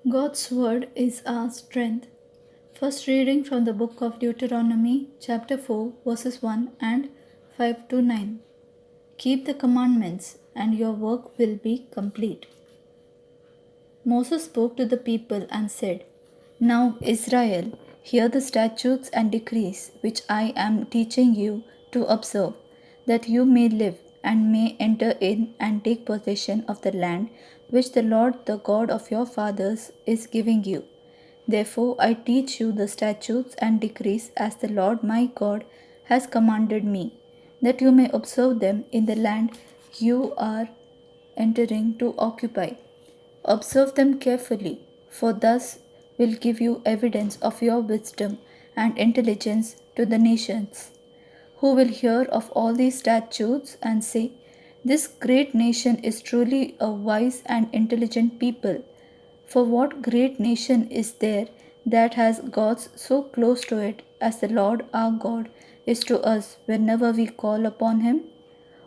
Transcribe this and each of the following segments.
God's word is our strength. First reading from the book of Deuteronomy, chapter 4, verses 1 and 5 to 9. Keep the commandments, and your work will be complete. Moses spoke to the people and said, Now, Israel, hear the statutes and decrees which I am teaching you to observe, that you may live and may enter in and take possession of the land which the Lord, the God of your fathers, is giving you. Therefore, I teach you the statutes and decrees as the Lord my God has commanded me, that you may observe them in the land you are entering to occupy. Observe them carefully, for thus will give you evidence of your wisdom and intelligence to the nations, who will hear of all these statutes and say, This great nation is truly a wise and intelligent people. For what great nation is there that has gods so close to it as the Lord our God is to us whenever we call upon him?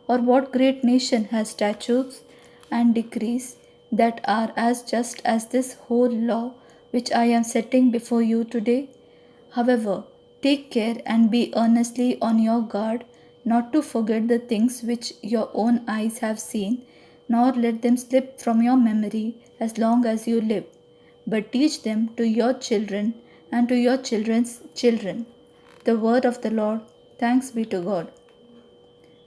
Or what great nation has statutes and decrees that are as just as this whole law which I am setting before you today? However, take care and be earnestly on your guard not to forget the things which your own eyes have seen, nor let them slip from your memory as long as you live, but teach them to your children and to your children's children. The word of the Lord. Thanks be to God.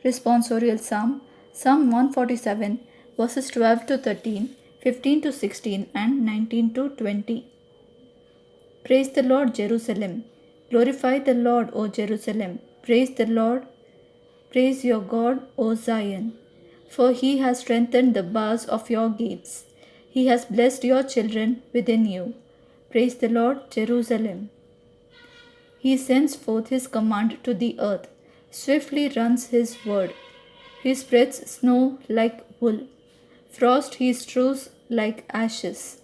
Responsorial Psalm, Psalm 147, verses 12 to 13, 15 to 16, and 19 to 20. Praise the Lord, Jerusalem. Glorify the Lord, O Jerusalem. Praise the Lord. Praise your God, O Zion. For he has strengthened the bars of your gates. He has blessed your children within you. Praise the Lord, Jerusalem. He sends forth his command to the earth. Swiftly runs his word. He spreads snow like wool. Frost he strews like ashes.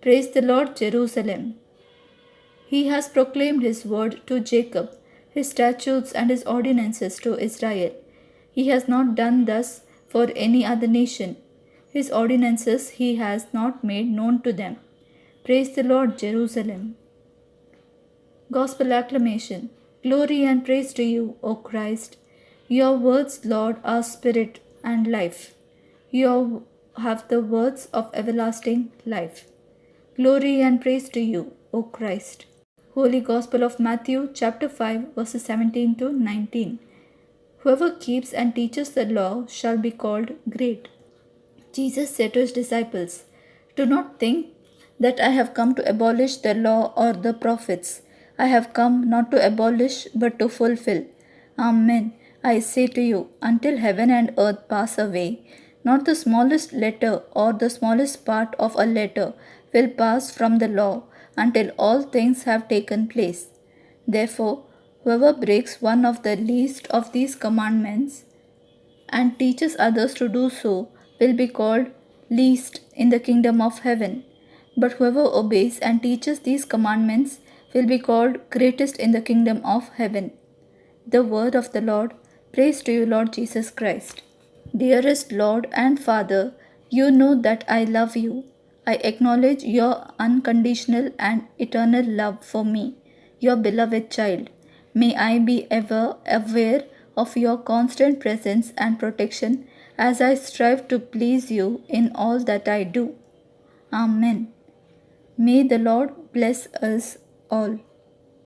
Praise the Lord, Jerusalem. He has proclaimed his word to Jacob, his statutes and his ordinances to Israel. He has not done thus for any other nation. His ordinances he has not made known to them. Praise the Lord, Jerusalem. Gospel acclamation. Glory and praise to you, O Christ. Your words, Lord, are spirit and life. You have the words of everlasting life. Glory and praise to you, O Christ. Holy Gospel of Matthew, chapter 5, verses 17 to 19. Whoever keeps and teaches the law shall be called great. Jesus said to his disciples, Do not think that I have come to abolish the law or the prophets. I have come not to abolish but to fulfill. Amen. I say to you, until heaven and earth pass away, not the smallest letter or the smallest part of a letter will pass from the law until all things have taken place. Therefore, whoever breaks one of the least of these commandments and teaches others to do so will be called least in the kingdom of heaven. But whoever obeys and teaches these commandments will be called greatest in the kingdom of heaven. The word of the Lord. Praise to you, Lord Jesus Christ. Dearest Lord and Father, you know that I love you. I acknowledge your unconditional and eternal love for me, your beloved child. May I be ever aware of your constant presence and protection as I strive to please you in all that I do. Amen. May the Lord bless us all.